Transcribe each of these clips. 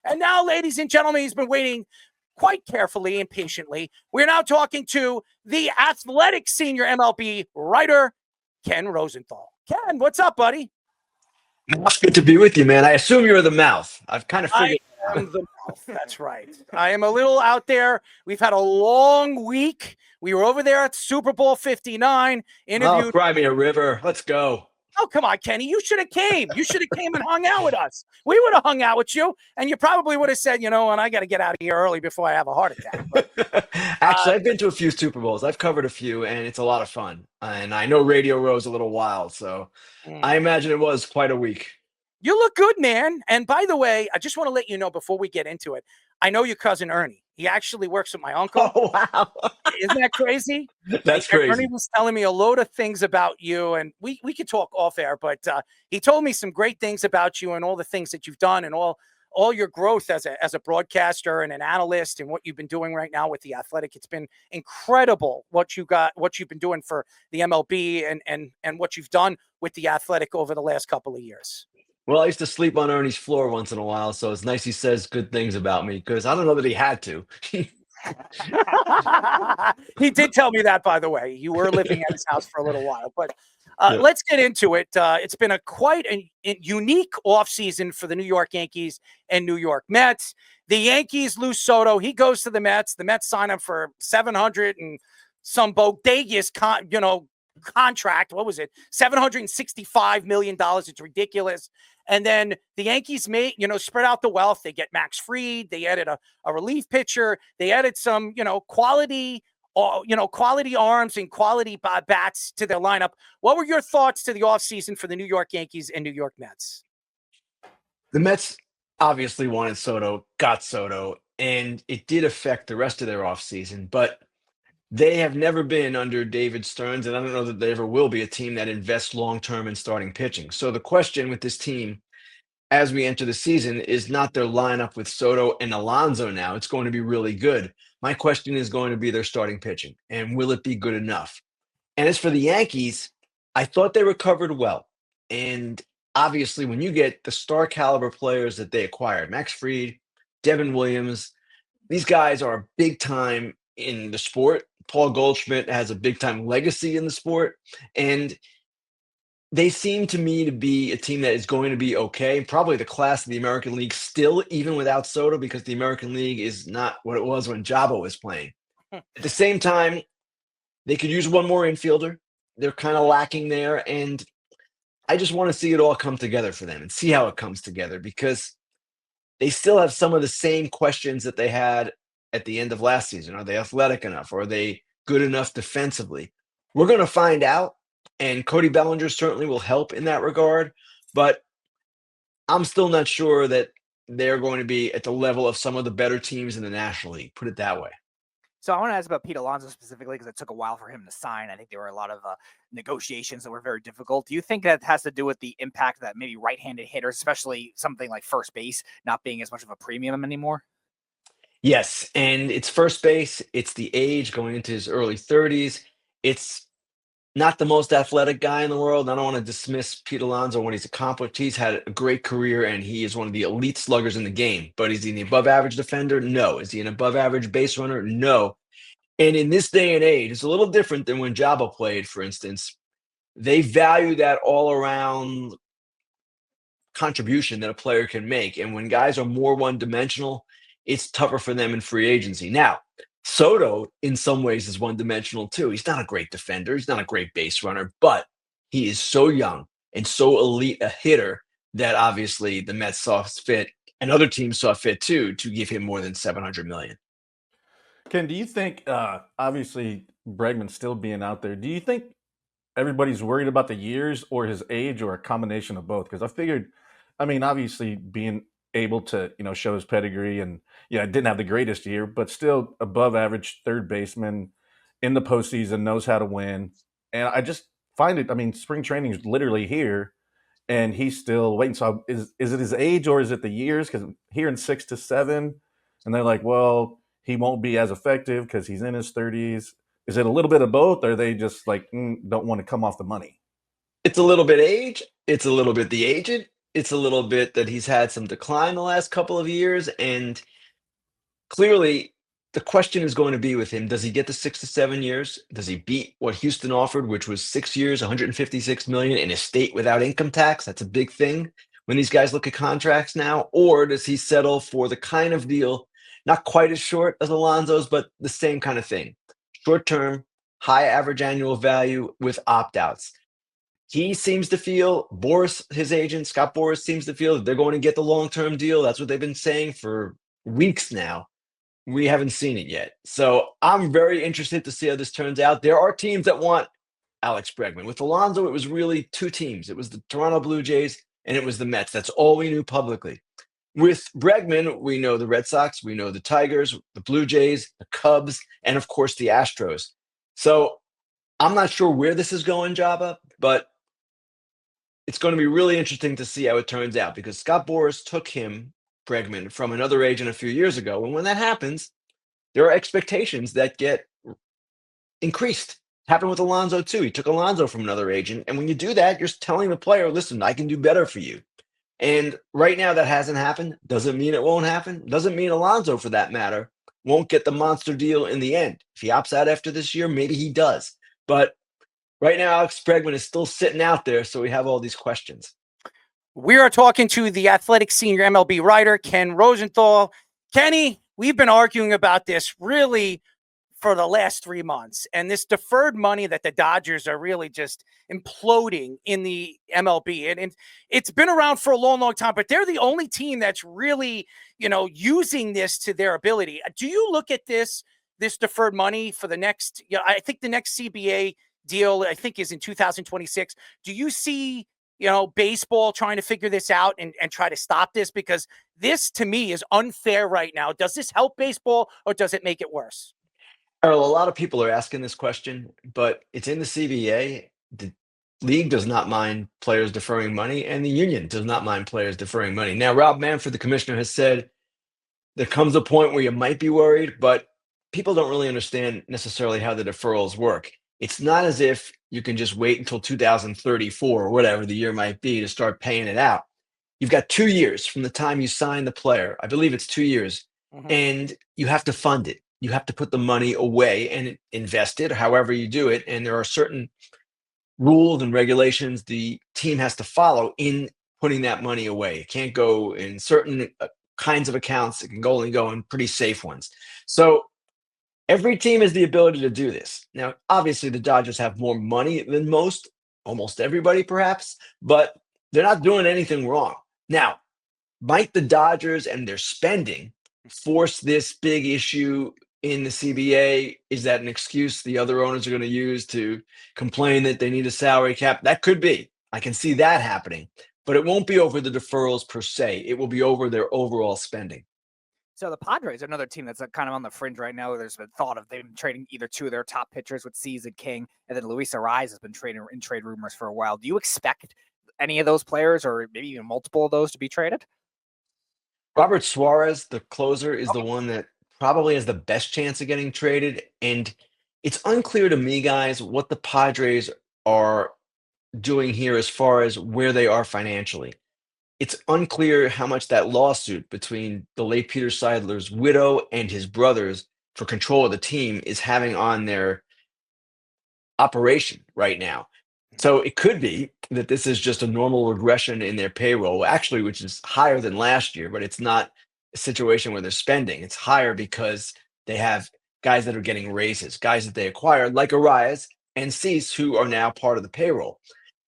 And now, ladies and gentlemen, he's been waiting quite carefully and patiently. We're now talking to the athletic senior MLB writer, Ken Rosenthal. Ken, what's up, buddy? It's good to be with you, man. I assume you're the mouth. I've kind of figured. I am the mouth. That's right. I am a little out there. We've had a long week. We were over there at Super Bowl 59. Interviewed. Oh, cry me a river. Let's go. Oh, come on, Kenny. You should have came. You should have came and hung out with us. We would have hung out with you, and you probably would have said, and I got to get out of here early before I have a heart attack. But, Actually, I've been to a few Super Bowls. I've covered a few, and it's a lot of fun. And I know Radio Row's a little wild, so I imagine it was quite a week. You look good, man. And by the way, I just want to let you know before we get into it, I know your cousin Ernie. He actually works with my uncle. Oh, wow. Isn't that crazy? That's crazy. Ernie was telling me a load of things about you, and we could talk off air, but he told me some great things about you and all the things that you've done and all your growth as a broadcaster and an analyst and what you've been doing right now with the Athletic. It's been incredible what you've been doing for the MLB and what you've done with the Athletic over the last couple of years. Well, I used to sleep on Ernie's floor once in a while, so it's nice he says good things about me because I don't know that he had to. He did tell me that, by the way. You were living at his house for a little while, but let's get into it. It's been a quite a unique offseason for the New York Yankees and New York Mets. The Yankees lose Soto. He goes to the Mets. The Mets sign him for $700 and some bodacious contract. What was it? $765 million. It's ridiculous. And then the Yankees spread out the wealth. They get Max Fried. They added a relief pitcher. They added some, quality arms and quality bats to their lineup. What were your thoughts to the offseason for the New York Yankees and New York Mets? The Mets obviously wanted Soto, got Soto, and it did affect the rest of their offseason, but they have never been under David Stearns, and I don't know that they ever will be a team that invests long-term in starting pitching. So the question with this team as we enter the season is not their lineup with Soto and Alonso now. It's going to be really good. My question is going to be their starting pitching, and will it be good enough? And as for the Yankees, I thought they recovered well. And obviously, when you get the star caliber players that they acquired, Max Fried, Devin Williams, these guys are big time in the sport. Paul Goldschmidt has a big time legacy in the sport. And they seem to me to be a team that is going to be okay. Probably the class of the American League still, even without Soto, because the American League is not what it was when Joba was playing. At the same time, they could use one more infielder. They're kind of lacking there. And I just want to see it all come together for them and see how it comes together, because they still have some of the same questions that they had at the end of last season. Are they athletic enough? Are they good enough defensively? We're going to find out, and Cody Bellinger certainly will help in that regard, but I'm still not sure that they're going to be at the level of some of the better teams in the National League, put it that way. So I want to ask about Pete Alonso specifically, because it took a while for him to sign. I think there were a lot of negotiations that were very difficult. Do you think that has to do with the impact that maybe right-handed hitters, especially something like first base, not being as much of a premium anymore? Yes, and it's first base. It's the age, going into his early 30s. It's not the most athletic guy in the world. I don't want to dismiss Pete Alonso when he's accomplished. He's had a great career, and he is one of the elite sluggers in the game. But is he an above-average defender? No. Is he an above-average base runner? No. And in this day and age, it's a little different than when Joba played, for instance. They value that all-around contribution that a player can make. And when guys are more one-dimensional, it's tougher for them in free agency. Now, Soto, in some ways, is one-dimensional too. He's not a great defender. He's not a great base runner, but he is so young and so elite a hitter that obviously the Mets saw fit, and other teams saw fit too, to give him more than $700 million. Ken, do you think, obviously Bregman still being out there, do you think everybody's worried about the years or his age, or a combination of both? Because I figured, obviously being able to, show his pedigree, and didn't have the greatest year, but still above average third baseman in the postseason, knows how to win. And I just find it, spring training is literally here, and he's still waiting. So is it his age or is it the years? Because here in 6 to 7, and they're like, well, he won't be as effective because he's in his 30s. Is it a little bit of both, or are they just like don't want to come off the money? It's a little bit age. It's a little bit the agent. it's a little bit that he's had some decline the last couple of years, and clearly the question is going to be with him, does he get the 6 to 7 years? Does he beat what Houston offered, which was 6 years, 156 million in a state without income tax? That's a big thing when these guys look at contracts now. Or does he settle for the kind of deal, not quite as short as Alonso's, but the same kind of thing? Short term, high average annual value with opt-outs. He seems to feel, Boris, his agent, Scott Boris, seems to feel that they're going to get the long-term deal. That's what they've been saying for weeks now. We haven't seen it yet. So I'm very interested to see how this turns out. There are teams that want Alex Bregman. With Alonso, it was really two teams. It was the Toronto Blue Jays and it was the Mets. That's all we knew publicly. With Bregman, we know the Red Sox, we know the Tigers, the Blue Jays, the Cubs, and of course the Astros. So I'm not sure where this is going, Jabba, but it's going to be really interesting to see how it turns out because Scott Boras took him, Bregman, from another agent a few years ago. And when that happens, there are expectations that get increased. Happened with Alonso too. He took Alonso from another agent. And when you do that, you're telling the player, listen, I can do better for you. And right now that hasn't happened. Doesn't mean it won't happen. Doesn't mean Alonso, for that matter, won't get the monster deal in the end. If he opts out after this year, maybe he does. But right now, Alex Bregman is still sitting out there, so we have all these questions. We are talking to the Athletic senior MLB writer, Ken Rosenthal. Kenny, we've been arguing about this really for the last 3 months, and this deferred money that the Dodgers are really just imploding in the MLB. And it's been around for a long, long time, but they're the only team that's really, using this to their ability. Do you look at this deferred money for the next, I think the next CBA deal, I think, is in 2026. Do you see, baseball trying to figure this out and try to stop this? Because this, to me, is unfair right now. Does this help baseball or does it make it worse? Earl, a lot of people are asking this question, but it's in the CBA. The league does not mind players deferring money, and the union does not mind players deferring money. Now, Rob Manfred, the commissioner, has said there comes a point where you might be worried, but people don't really understand necessarily how the deferrals work. It's not as if you can just wait until 2034 or whatever the year might be to start paying it out. You've got 2 years from the time you sign the player. I believe it's 2 years, and you have to fund it. You have to put the money away and invest it, however you do it. And there are certain rules and regulations the team has to follow in putting that money away. It can't go in certain kinds of accounts. It can only go in pretty safe ones. So every team has the ability to do this. Now, obviously, the Dodgers have more money than most, almost everybody perhaps, but they're not doing anything wrong. Now, might the Dodgers and their spending force this big issue in the CBA? Is that an excuse the other owners are going to use to complain that they need a salary cap? That could be. I can see that happening, but it won't be over the deferrals per se. It will be over their overall spending. So the Padres are another team that's kind of on the fringe right now. There's been thought of they've been trading either two of their top pitchers with Cease and King, and then Luis Ariz has been trading in trade rumors for a while. Do you expect any of those players, or maybe even multiple of those, to be traded? Robert Suarez, the closer, is the one that probably has the best chance of getting traded. And it's unclear to me, guys, what the Padres are doing here as far as where they are financially. It's unclear how much that lawsuit between the late Peter Seidler's widow and his brothers for control of the team is having on their operation right now. So it could be that this is just a normal regression in their payroll, actually, which is higher than last year, but it's not a situation where they're spending. It's higher because they have guys that are getting raises, guys that they acquired, like Arias and Cease, who are now part of the payroll.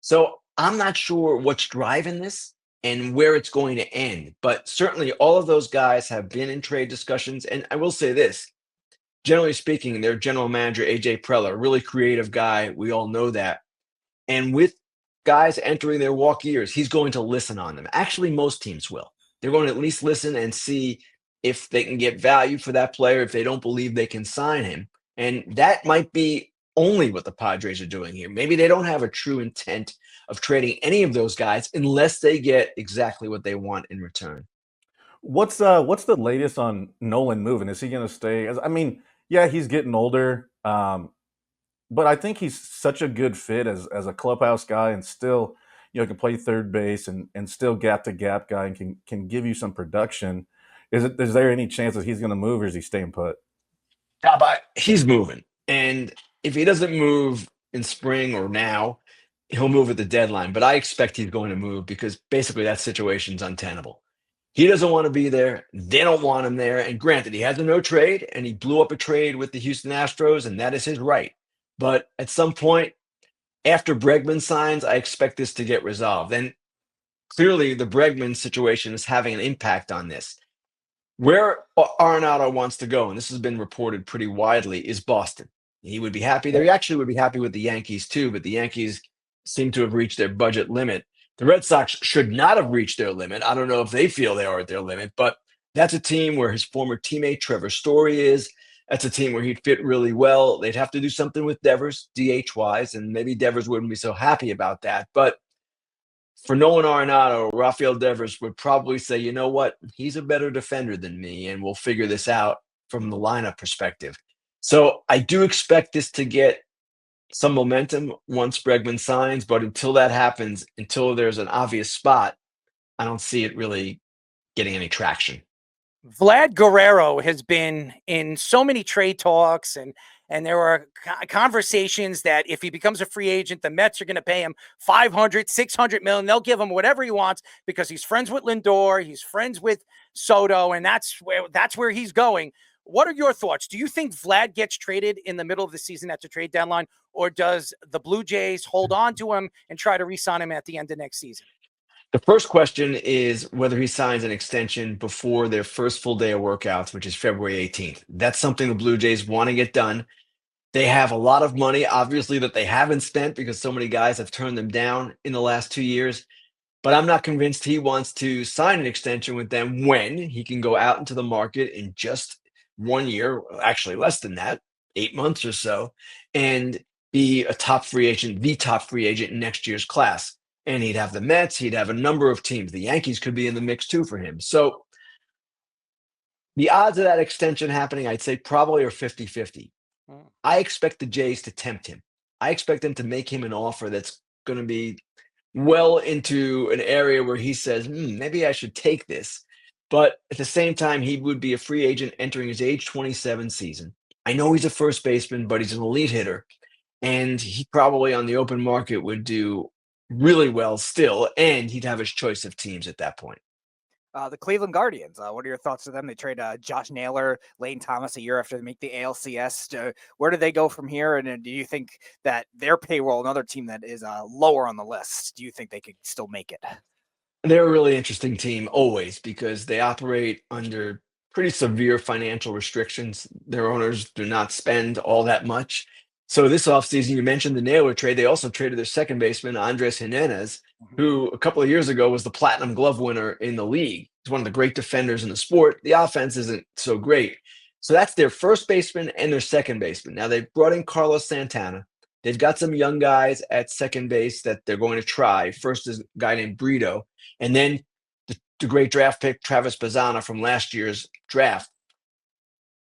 So I'm not sure what's driving this and where it's going to end, but certainly all of those guys have been in trade discussions. And I will say this, generally speaking, their general manager, AJ Preller, a really creative guy. We all know that. And with guys entering their walk years, he's going to listen on them. Actually, most teams will. They're going to at least listen and see if they can get value for that player, if they don't believe they can sign him. And that might be only what the Padres are doing here. Maybe they don't have a true intent of trading any of those guys unless they get exactly what they want in return. What's the latest on Nolan moving? Is he going to stay? I mean, yeah, he's getting older. But I think he's such a good fit as a clubhouse guy, and still, can play third base and still gap to gap guy and can give you some production. Is there any chance that he's going to move, or is he staying put? How about he's moving? And if he doesn't move in spring or now, he'll move at the deadline. But I expect he's going to move because basically that situation's untenable. He doesn't want to be there. They don't want him there. And granted, he has a no trade and he blew up a trade with the Houston Astros, and that is his right. But at some point, after Bregman signs, I expect this to get resolved. And clearly, the Bregman situation is having an impact on this. Where Arenado wants to go, and this has been reported pretty widely, is Boston. He would be happy there. He actually would be happy with the Yankees too, but the Yankees seem to have reached their budget limit. The Red Sox should not have reached their limit. I don't know if they feel they are at their limit, but that's a team where his former teammate Trevor Story is. That's a team where he'd fit really well. They'd have to do something with Devers, DH-wise, and maybe Devers wouldn't be so happy about that. But for Nolan Arenado, Rafael Devers would probably say, you know what? He's a better defender than me, and we'll figure this out from the lineup perspective. So I do expect this to get some momentum once Bregman signs, but until that happens, until there's an obvious spot, I don't see it really getting any traction. Vlad Guerrero has been in so many trade talks, and there are conversations that if he becomes a free agent, the Mets are going to pay him $500, $600 million. They'll give him whatever he wants because he's friends with Lindor, he's friends with Soto, and that's where he's going. What are your thoughts? Do you think Vlad gets traded in the middle of the season at the trade deadline, or does the Blue Jays hold on to him and try to re-sign him at the end of next season? The first question is whether he signs an extension before their first full day of workouts, which is February 18th. That's something the Blue Jays want to get done. They have a lot of money, obviously, that they haven't spent because so many guys have turned them down in the last 2 years. But I'm not convinced he wants to sign an extension with them when he can go out into the market in just 1 year, actually less than that, 8 months or so, and be a top free agent, the top free agent in next year's class. And he'd have the Mets, he'd have a number of teams. The Yankees could be in the mix too for him. So the odds of that extension happening, I'd say probably are 50-50. I expect the Jays to tempt him. I expect them to make him an offer that's going to be well into an area where he says, maybe I should take this. But at the same time, he would be a free agent entering his age 27 season. I know he's a first baseman, but he's an elite hitter. And he probably on the open market would do really well still, and he'd have his choice of teams at that point. The Cleveland Guardians. What are your thoughts to them? They trade Josh Naylor, Lane Thomas a year after they make the ALCS. Where do they go from here? And do you think that their payroll, another team that is lower on the list, do you think they could still make it? They're a really interesting team always because they operate under pretty severe financial restrictions. Their owners do not spend all that much. So this offseason, you mentioned the Naylor trade. They also traded their second baseman, Andres Jimenez, who a couple of years ago was the Platinum Glove winner in the league. He's one of the great defenders in the sport. The offense isn't so great. So that's their first baseman and their second baseman. Now they've brought in Carlos Santana. They've got some young guys at second base that they're going to try. First is a guy named Brito, and then the great draft pick, Travis Bazzana from last year's draft.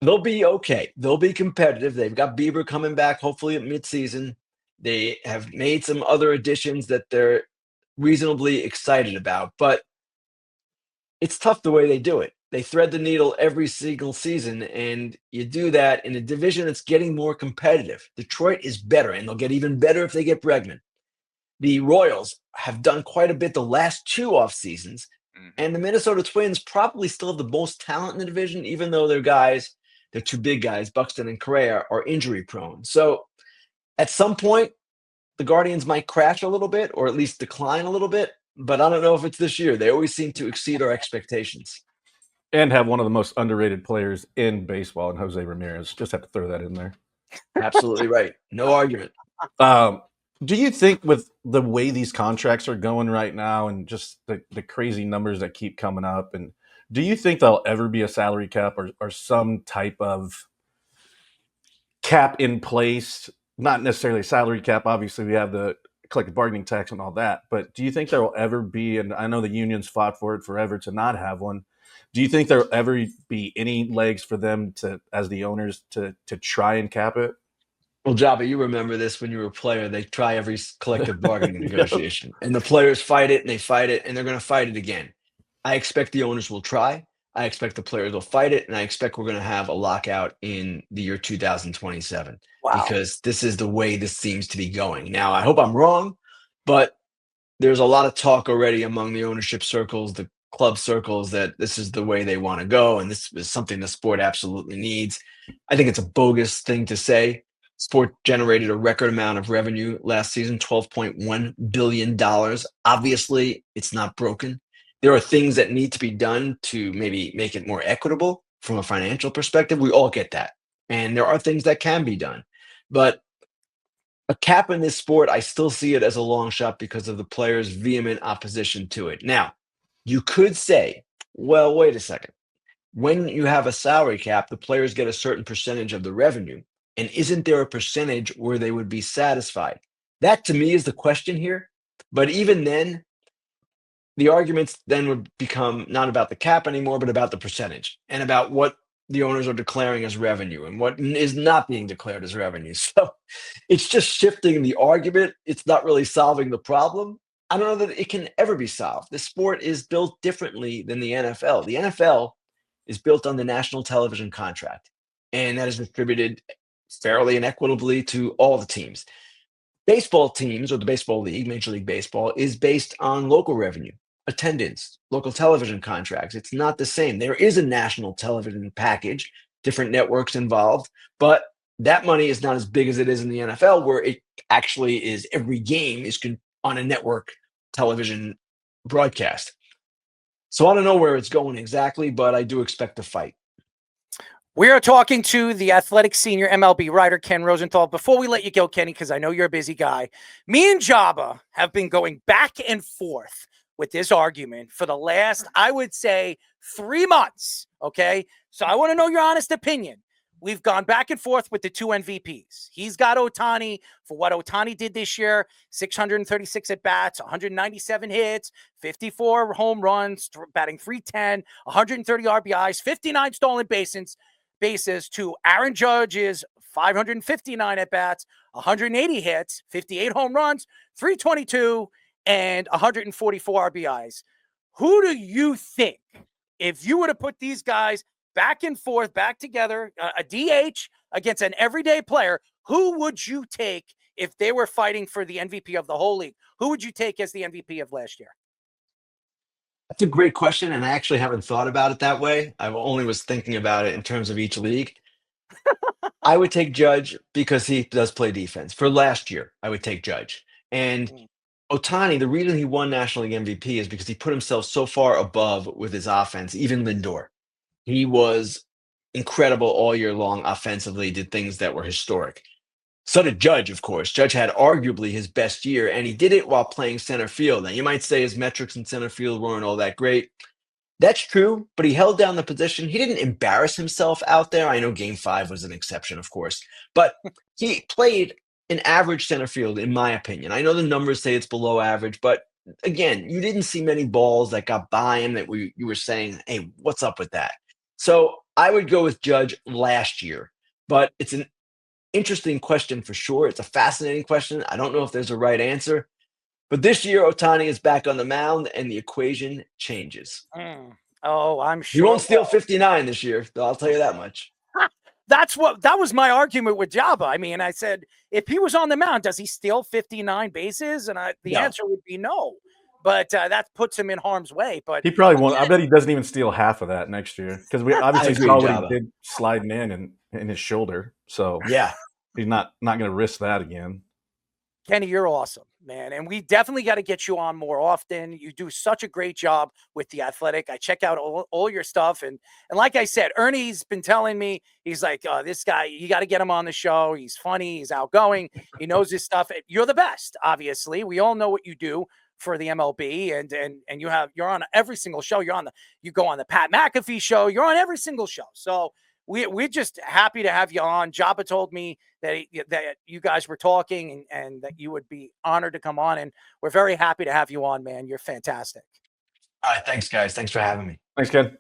They'll be okay. They'll be competitive. They've got Bieber coming back, hopefully at midseason. They have made some other additions that they're reasonably excited about, but it's tough the way they do it. They thread the needle every single season, and you do that in a division that's getting more competitive. Detroit is better, and they'll get even better if they get Bregman. The Royals have done quite a bit the last two off seasons, and the Minnesota Twins probably still have the most talent in the division, even though their two big guys, Buxton and Correa, are injury prone. So at some point, the Guardians might crash a little bit, or at least decline a little bit, but I don't know if it's this year. They always seem to exceed our expectations. And have one of the most underrated players in baseball, in Jose Ramirez. Just have to throw that in there. Absolutely right. No argument. Do you think with the way these contracts are going right now and just the crazy numbers that keep coming up, and do you think there'll ever be a salary cap or some type of cap in place? Not necessarily a salary cap. Obviously, we have the collective bargaining tax and all that. But do you think there will ever be, and I know the unions fought for it forever to not have one, do you think there will ever be any legs for them to, as the owners, to try and cap it? Well, Jabba, you remember this when you were a player. They try every collective bargaining Yep. negotiation, and the players fight it, and they fight it, and they're going to fight it again. I expect the owners will try. I expect the players will fight it, and I expect we're going to have a lockout in the year 2027 Wow. because this is the way this seems to be going. Now, I hope I'm wrong, but there's a lot of talk already among the ownership circles, the club circles, that this is the way they want to go, and this is something the sport absolutely needs. I think it's a bogus thing to say. Sport generated a record amount of revenue last season, $12.1 billion. Obviously, it's not broken. There are things that need to be done to maybe make it more equitable from a financial perspective. We all get that. And there are things that can be done. But a cap in this sport, I still see it as a long shot because of the players' vehement opposition to it. Now, you could say, well, wait a second. When you have a salary cap, the players get a certain percentage of the revenue. And isn't there a percentage where they would be satisfied? That to me is the question here. But even then, the arguments then would become not about the cap anymore, but about the percentage and about what the owners are declaring as revenue and what is not being declared as revenue. So it's just shifting the argument. It's not really solving the problem. I don't know that it can ever be solved. This sport is built differently than the NFL. The NFL is built on the national television contract, and that is distributed fairly and equitably to all the teams. Baseball teams, or the baseball league, Major League Baseball, is based on local revenue, attendance, local television contracts. It's not the same. There is a national television package, different networks involved, but that money is not as big as it is in the NFL, where it actually is every game is on a network television broadcast. So I don't know where it's going exactly, but I do expect a fight. We are talking to the Athletic senior MLB writer, Ken Rosenthal. Before we let you go, Kenny, because I know you're a busy guy, me and Jabba have been going back and forth with this argument for the last, I would say, 3 months, okay? So I want to know your honest opinion. We've gone back and forth with the two MVPs. He's got Ohtani for what Ohtani did this year, 636 at-bats, 197 hits, 54 home runs, batting .310, 130 RBIs, 59 stolen bases to Aaron Judge's 559 at-bats, 180 hits, 58 home runs, 322, and 144 RBIs. Who do you think, if you were to put these guys back and forth, back together, a DH against an everyday player, who would you take if they were fighting for the MVP of the whole league? Who would you take as the MVP of last year? That's a great question, and I actually haven't thought about it that way. I only was thinking about it in terms of each league. I would take Judge because he does play defense. For last year, I would take Judge. And Ohtani, the reason he won National League MVP is because he put himself so far above with his offense, even Lindor. He was incredible all year long offensively, did things that were historic. So did Judge, of course. Judge had arguably his best year, and he did it while playing center field. Now, you might say his metrics in center field weren't all that great. That's true, but he held down the position. He didn't embarrass himself out there. I know Game 5 was an exception, of course, but he played an average center field, in my opinion. I know the numbers say it's below average, but again, you didn't see many balls that got by him that you were saying, hey, what's up with that? So I would go with Judge last year, but it's an interesting question for sure. It's a fascinating question. I don't know if there's a right answer, but this year Ohtani is back on the mound and the equation changes. Oh, I'm sure. He won't steal 59 this year, I'll tell you that much. That was my argument with Jabba. I mean, I said, if he was on the mound, does he steal 59 bases? And the answer would be no. But that puts him in harm's way. But he probably won't. I bet he doesn't even steal half of that next year because we obviously saw what he did sliding in his shoulder. So yeah, he's not going to risk that again. Kenny, you're awesome, man. And we definitely got to get you on more often. You do such a great job with The Athletic. I check out all your stuff. And like I said, Ernie's been telling me, he's like, this guy, you got to get him on the show. He's funny. He's outgoing. He knows his stuff. You're the best, obviously. We all know what you do for the MLB, and you're on every single show. You go on the Pat McAfee show. You're on every single show. So we're just happy to have you on. Jabba told me that you guys were talking and that you would be honored to come on, and we're very happy to have you on, man. You're fantastic. All right, thanks, guys. Thanks for having me. Thanks, Ken.